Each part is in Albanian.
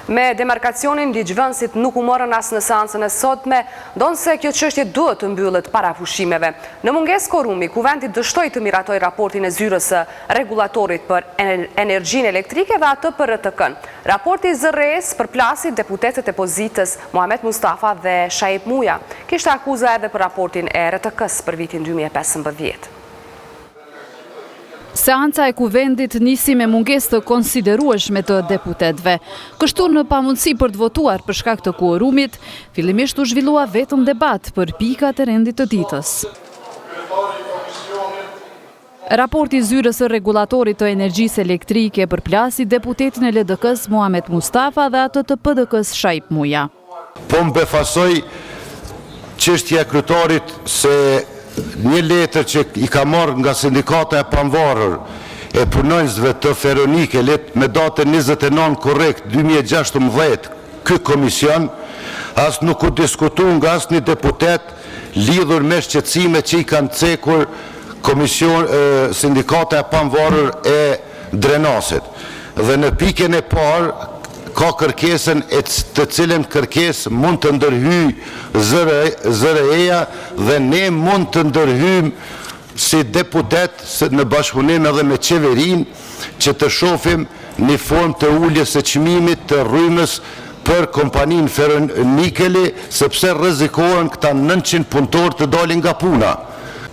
Me demarkacionin ligjvënësit nuk u morën as në seancën e sotme, ndonë se kjo çështje duhet të mbyllet para pushimeve. Në mungesë korumi, Kuvendi dështoi të miratoj raportin e zyrës së rregullatorit për energjinë elektrike dhe atë për RTK-n. Raporti i ZRE-s përplasi deputetët e pozitës Muhamet Mustafa dhe Shaip Muja. Kishte akuza edhe për raportin e RTK-s për vitin 2015. Seanca e Kuvendit nisi me mungesë të konsiderueshme të deputetëve. Kështu në pamundësi për të votuar për shkak të kuorumit, fillimisht u zhvillua vetëm debat për pikat e rendit të ditës. Raporti i zyrës së rregullatorit të energjisë elektrike përplasi deputetin e LDK-s Muhamet Mustafa dhe atë të PDK-s Shaip Muja. Po më befasoj çështja e kryetarit se një letër që i ka marrë nga sindikata e pavarur e punonjësve të Feronike me datën 29 korrekt 2016, ky komision as nuk u diskutu nga asnjë deputet lidhur me shqetësimet që i kanë cekur sindikata e pavarur e Drenasit. Dhe në pikën e parë ka kërkesën të cilën kërkesë mund të ndërhyjë ZRE-ja dhe ne mund të ndërhyjmë si deputet në bashkëpunim edhe me qeverinë që të shohim një formë të uljes së çmimit të rrymës për kompaninë Feronikeli, sepse rrezikohen këta 900 punëtorë të dalin nga puna.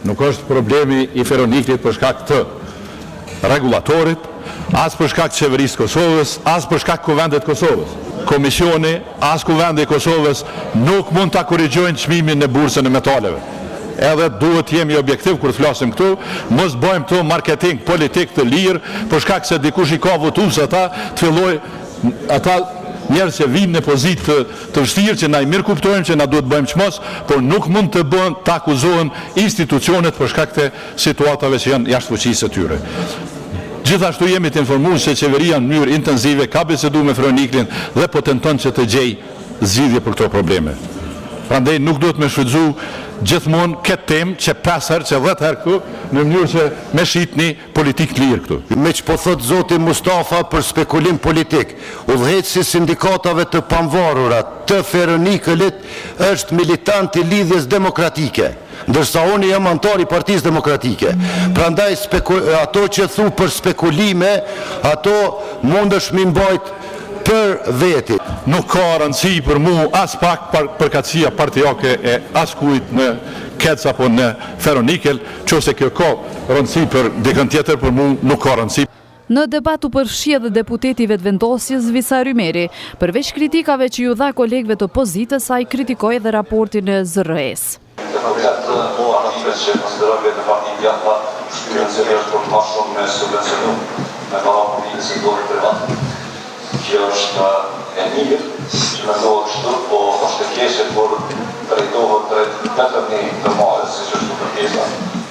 Nuk është problemi i Feronikelit për shkak të rregullatorit, as për shkak të qeverisë Kosovës, as për shkak Kuvendit Kosovës. Komisioni, as Kuvendi Kosovës nuk mund ta korrigjojnë çmimin në bursën e metaleve. Edhe duhet jemi objektiv kur flasim këtu, mos bëjmë këtu marketing politik të lirë, për shkak se dikush i ka votues ata të fillojë ata njerëz që vinë në pozitë të vështirë që na i mirë kuptojmë që na duhet bëjmë çmos, por nuk mund të bëhen të akuzohen institucionet për shkak të situatave që janë jashtë fuqisë së tyre. Gjithashtu jemi të informuar se qeveria në mënyrë intensive ka biseduar me Feroniklin dhe po tenton që të gjejë zgjidhje për këto probleme. Prandaj nuk duhet me shfrytëzu gjithmonë këtë temë që 5 herë, që 10 herë këtu, në mënyrë që me shitni politik të lirë këtu. Me që po thot zoti Mustafa për spekulim politik, udhëheqësi sindikatave të pavarura të Feronikelit është militant i lidhjes demokratike, ndërsa unë jam antar i Partisë Demokratike. Prandaj ato që thu për spekulime, ato mundesh mi mbajt për veti. Nuk ka rëndësi për mu as pak përkatësia partijake e as kujt në Kec apo në Feronikel, qose kjo ka rëndësi për dikën tjetër, për mu nuk ka rëndësi. Në debat u përfshi edhe deputeti vetëvendosjes Visa Rymeri, përveç kritikave që ju dha kolegëve të pozitës, ai kritikoi edhe raportin e ZRE-s. Kjo është e mirë që mendohet kështu, po është e keqe por drejtohet drejt vetëm një ndërmarrës, siç është kërkesa.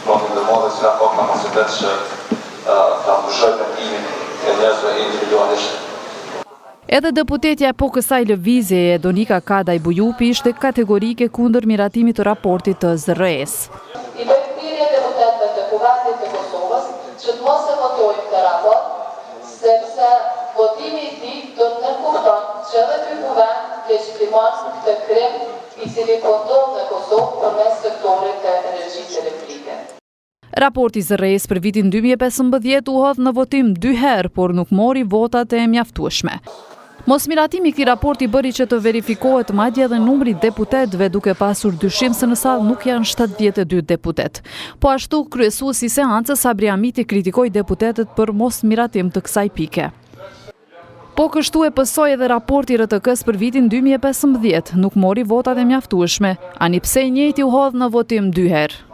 Pra një ndërmarrës që ka kapacitet që ta mbushojë mendimin e njerëzve individualisht. Edhe deputetja po kësaj lëvizjeje Donika Kadaj Bujupi ishte kategorike kundër miratimit të raportit të ZRE-s. I bëj thirrje deputetëve të Kuvendit të Kosovës që të mos e votojnë këtë raport, sepse votimi i tij do të nënkupton që edhe ky kuvend legjitiman këtë krim i cili po ndodh në Kosovë përmes sektorit të energjisë elektrike. Raporti i ZRE-s për vitin 2015 u hodh në votim 2 herë, por nuk mori votat e mjaftueshme. Mosmiratimi i këtij raporti bëri që të verifikohet madje edhe numri deputetëve, duke pasur dyshim se në sallë nuk janë 72 deputet. Po ashtu, kryesuesi i seancës Sabri Hamiti kritikoi deputetët për mosmiratim të kësaj pike. Po kështu e pësoi edhe raporti i RTK-s për vitin 2015, nuk mori votat e mjaftueshme, ani pse i njëjti u hodh në votim 2 herë.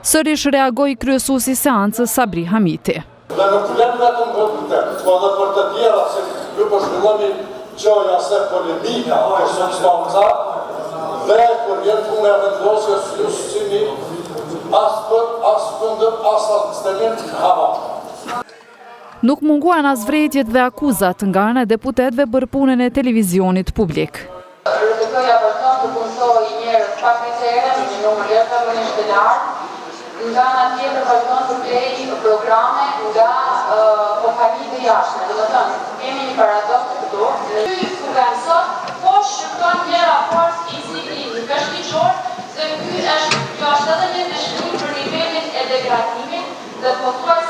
Sërish reagoi kryesuesi i seancës Sabri Hamiti. Dhe nuk vlen vetëm për deputet, po edhe për të tjera që ju po zhvilloni çoja se polemika për substanca dhe kur vjen puna e vendosjes ju sini as kundër as abstenim hava. Nuk munguan as vërejtjet dhe akuzat nga ana e deputetëve për punën e televizionit publik. RTK-ja vërtet të punësoj njerëz pak më herë në një numër jashtëzakonisht të lartë, nga ana tjetër vazhdon të blejë programe nga kompanitë e jashtme. Domethënë, kemi një paradoks këtu.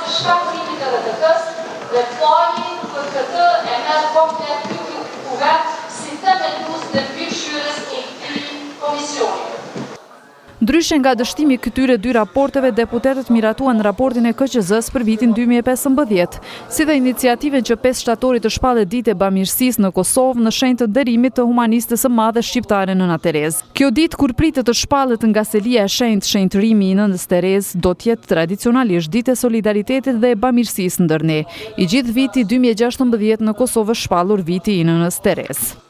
të shkatërimit të RTK-s dhe plaji për këtë e merr komplet ky kuvend si themelues dhe mbikëqyrës e këtij komisioni. Ndryshe nga dështimi këtyre dy raporteve, deputetët miratuan raportin e KQZ-s për vitin 2015, si dhe iniciativën që 5 shtatorit të shpallet ditë e bamirësisë në Kosovë në shenjë të nderimit të humanistës së madhe shqiptare Nëna Terezë. Kjo ditë kur pritet të shpallet nga selia e shenjtërimi i Nënës Terezë do të jetë tradicionalisht ditë e solidaritetit dhe e bamirësisë ndër ne. I gjithë viti 2016 në Kosovë shpallur viti i Nënës Terezë.